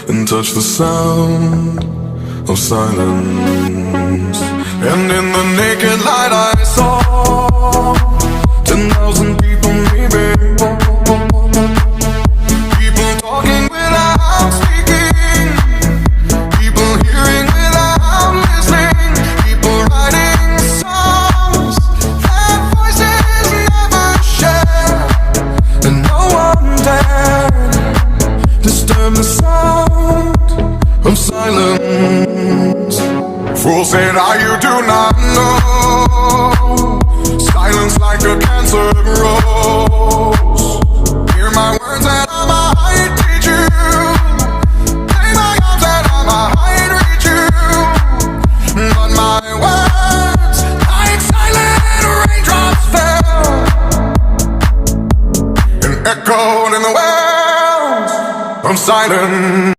and touch the sound of silence. And in the naked light I saw 10,000 people, maybe. People talking without speaking, people hearing without listening, people writing songs that voices never share, and no one dared disturb the sound of silence. Fool said, you do not know. Silence like a cancer grows. Hear my words and I might teach you. Lay my arms and I might reach you. But my words, like silent raindrops, fell and echoed in the wells of silence.